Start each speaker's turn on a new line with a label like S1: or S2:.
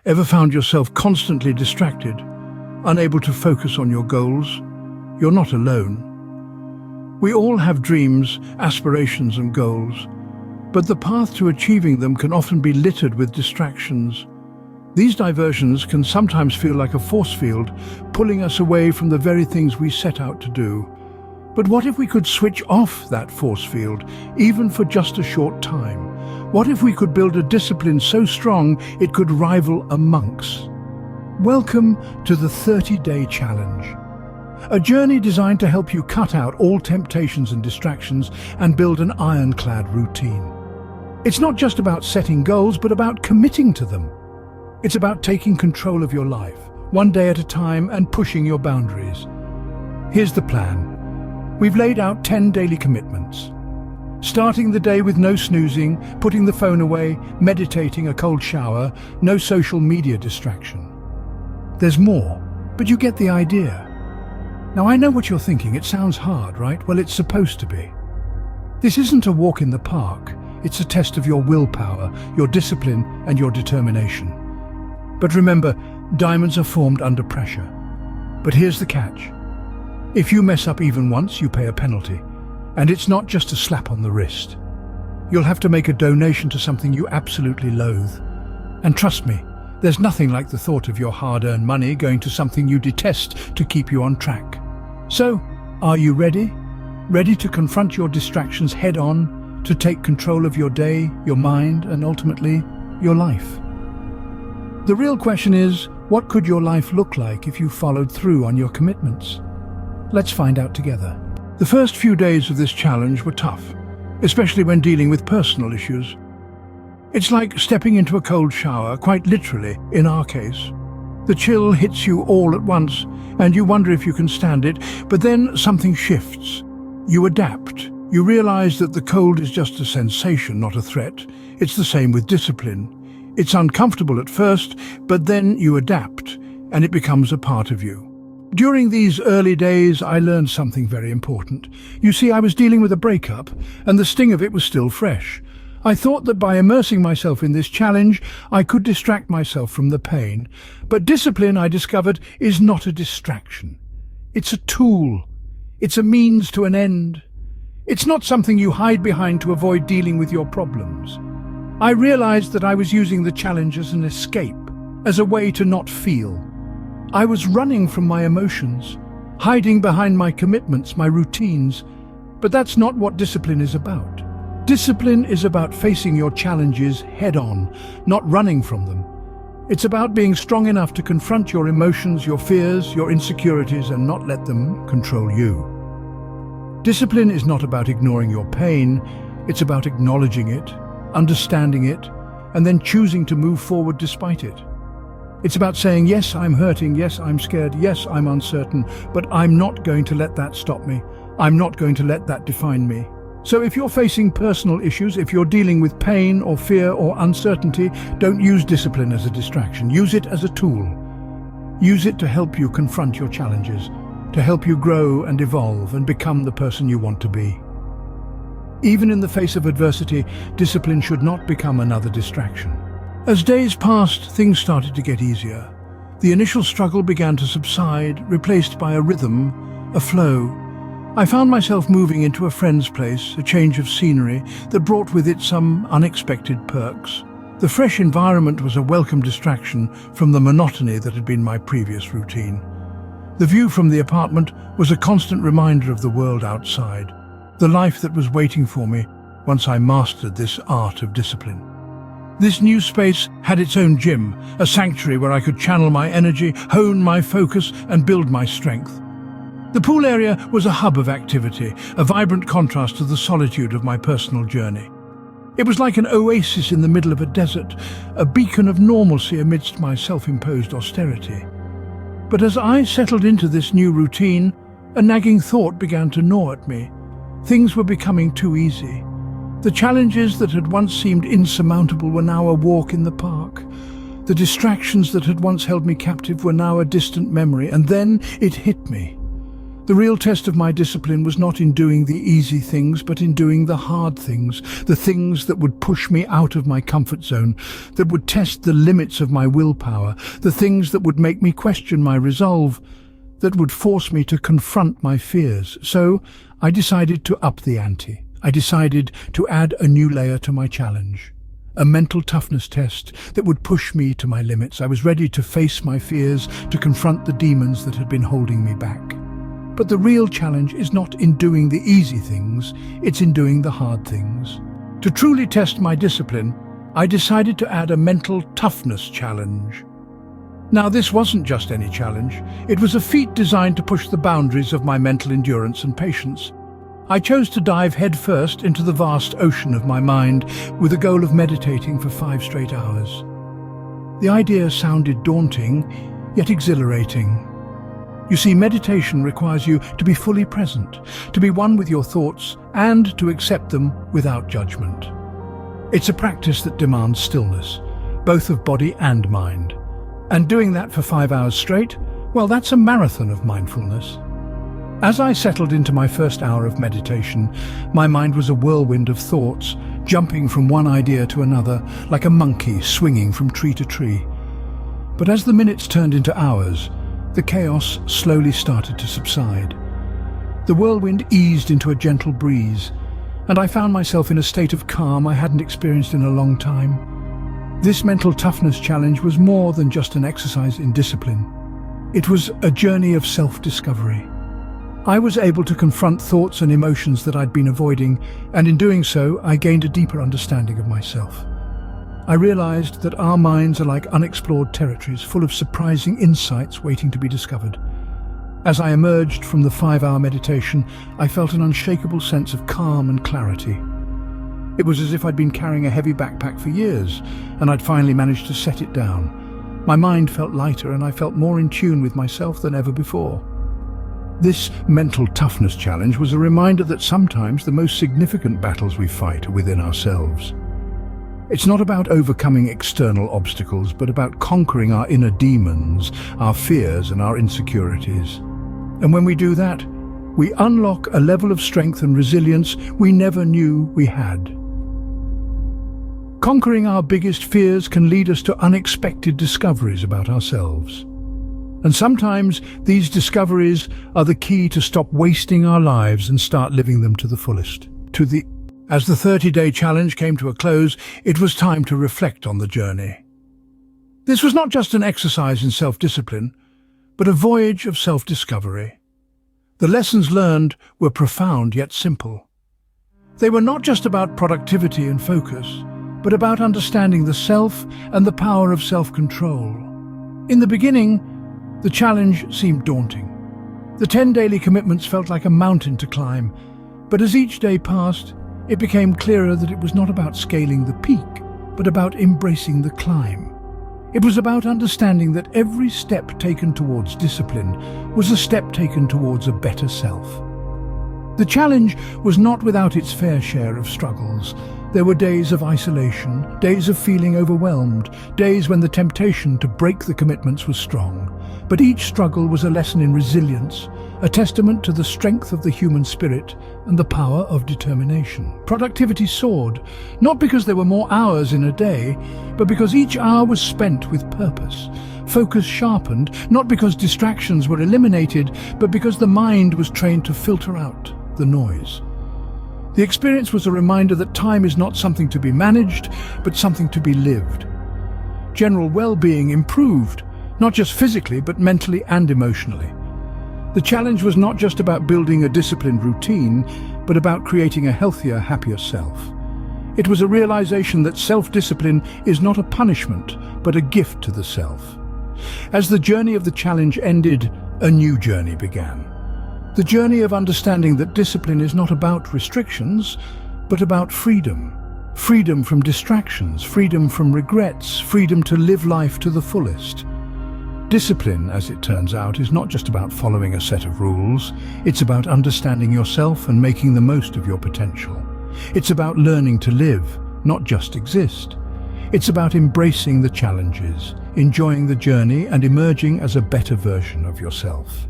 S1: Ever found yourself constantly distracted, unable to focus on your goals? You're not alone. We all have dreams, aspirations and goals, but the path to achieving them can often be littered with distractions. These diversions can sometimes feel like a force field, pulling us away from the very things we set out to do. But what if we could switch off that force field, even for just a short time? What if we could build a discipline so strong it could rival a monk's? Welcome to the 30-Day Challenge, a journey designed to help you cut out all temptations and distractions and build an ironclad routine. It's not just about setting goals, but about committing to them. It's about taking control of your life, one day at a time, and pushing your boundaries. Here's the plan. We've laid out 10 daily commitments. Starting the day with no snoozing, putting the phone away, meditating, a cold shower, no social media distraction. There's more, but you get the idea. Now I know what you're thinking. It sounds hard, right? Well, it's supposed to be. This isn't a walk in the park. It's a test of your willpower, your discipline, and your determination. But remember, diamonds are formed under pressure. But here's the catch. If you mess up even once, you pay a penalty. And it's not just a slap on the wrist. You'll have to make a donation to something you absolutely loathe. And trust me, there's nothing like the thought of your hard-earned money going to something you detest to keep you on track. So, are you ready? Ready to confront your distractions head-on, to take control of your day, your mind, and ultimately, your life? The real question is, what could your life look like if you followed through on your commitments? Let's find out together. The first few days of this challenge were tough, especially when dealing with personal issues. It's like stepping into a cold shower, quite literally, in our case. The chill hits you all at once, and you wonder if you can stand it, but then something shifts. You adapt. You realize that the cold is just a sensation, not a threat. It's the same with discipline. It's uncomfortable at first, but then you adapt, and it becomes a part of you. During these early days, I learned something very important. You see, I was dealing with a breakup, and the sting of it was still fresh. I thought that by immersing myself in this challenge, I could distract myself from the pain. But discipline, I discovered, is not a distraction. It's a tool. It's a means to an end. It's not something you hide behind to avoid dealing with your problems. I realized that I was using the challenge as an escape, as a way to not feel. I was running from my emotions, hiding behind my commitments, my routines. But that's not what discipline is about. Discipline is about facing your challenges head-on, not running from them. It's about being strong enough to confront your emotions, your fears, your insecurities, and not let them control you. Discipline is not about ignoring your pain. It's about acknowledging it, understanding it, and then choosing to move forward despite it. It's about saying, yes, I'm hurting, yes, I'm scared, yes, I'm uncertain, but I'm not going to let that stop me. I'm not going to let that define me. So if you're facing personal issues, if you're dealing with pain or fear or uncertainty, don't use discipline as a distraction. Use it as a tool. Use it to help you confront your challenges, to help you grow and evolve and become the person you want to be. Even in the face of adversity, discipline should not become another distraction. As days passed, things started to get easier. The initial struggle began to subside, replaced by a rhythm, a flow. I found myself moving into a friend's place, a change of scenery that brought with it some unexpected perks. The fresh environment was a welcome distraction from the monotony that had been my previous routine. The view from the apartment was a constant reminder of the world outside, the life that was waiting for me once I mastered this art of discipline. This new space had its own gym, a sanctuary where I could channel my energy, hone my focus, and build my strength. The pool area was a hub of activity, a vibrant contrast to the solitude of my personal journey. It was like an oasis in the middle of a desert, a beacon of normalcy amidst my self-imposed austerity. But as I settled into this new routine, a nagging thought began to gnaw at me. Things were becoming too easy. The challenges that had once seemed insurmountable were now a walk in the park. The distractions that had once held me captive were now a distant memory, and then it hit me. The real test of my discipline was not in doing the easy things, but in doing the hard things, the things that would push me out of my comfort zone, that would test the limits of my willpower, the things that would make me question my resolve, that would force me to confront my fears. So I decided to up the ante. I decided to add a new layer to my challenge. A mental toughness test that would push me to my limits. I was ready to face my fears, to confront the demons that had been holding me back. But the real challenge is not in doing the easy things, it's in doing the hard things. To truly test my discipline, I decided to add a mental toughness challenge. Now, this wasn't just any challenge. It was a feat designed to push the boundaries of my mental endurance and patience. I chose to dive headfirst into the vast ocean of my mind with the goal of meditating for 5 straight hours. The idea sounded daunting, yet exhilarating. You see, meditation requires you to be fully present, to be one with your thoughts, and to accept them without judgment. It's a practice that demands stillness, both of body and mind. And doing that for 5 hours straight, well, that's a marathon of mindfulness. As I settled into my first hour of meditation, my mind was a whirlwind of thoughts, jumping from one idea to another, like a monkey swinging from tree to tree. But as the minutes turned into hours, the chaos slowly started to subside. The whirlwind eased into a gentle breeze, and I found myself in a state of calm I hadn't experienced in a long time. This mental toughness challenge was more than just an exercise in discipline. It was a journey of self-discovery. I was able to confront thoughts and emotions that I'd been avoiding, and in doing so, I gained a deeper understanding of myself. I realized that our minds are like unexplored territories, full of surprising insights waiting to be discovered. As I emerged from the 5-hour meditation, I felt an unshakable sense of calm and clarity. It was as if I'd been carrying a heavy backpack for years, and I'd finally managed to set it down. My mind felt lighter, and I felt more in tune with myself than ever before. This mental toughness challenge was a reminder that sometimes the most significant battles we fight are within ourselves. It's not about overcoming external obstacles, but about conquering our inner demons, our fears and our insecurities. And when we do that, we unlock a level of strength and resilience we never knew we had. Conquering our biggest fears can lead us to unexpected discoveries about ourselves. And sometimes these discoveries are the key to stop wasting our lives and start living them to the fullest. As the 30-day challenge came to a close, it was time to reflect on the journey. This was not just an exercise in self-discipline, but a voyage of self-discovery. The lessons learned were profound yet simple. They were not just about productivity and focus, but about understanding the self and the power of self-control. In the beginning, the challenge seemed daunting. The 10 daily commitments felt like a mountain to climb, but as each day passed, it became clearer that it was not about scaling the peak, but about embracing the climb. It was about understanding that every step taken towards discipline was a step taken towards a better self. The challenge was not without its fair share of struggles. There were days of isolation, days of feeling overwhelmed, days when the temptation to break the commitments was strong. But each struggle was a lesson in resilience, a testament to the strength of the human spirit and the power of determination. Productivity soared, not because there were more hours in a day, but because each hour was spent with purpose. Focus sharpened, not because distractions were eliminated, but because the mind was trained to filter out the noise. The experience was a reminder that time is not something to be managed, but something to be lived. General well-being improved, not just physically, but mentally and emotionally. The challenge was not just about building a disciplined routine, but about creating a healthier, happier self. It was a realization that self-discipline is not a punishment, but a gift to the self. As the journey of the challenge ended, a new journey began. The journey of understanding that discipline is not about restrictions, but about freedom. Freedom from distractions, freedom from regrets, freedom to live life to the fullest. Discipline, as it turns out, is not just about following a set of rules. It's about understanding yourself and making the most of your potential. It's about learning to live, not just exist. It's about embracing the challenges, enjoying the journey, and emerging as a better version of yourself.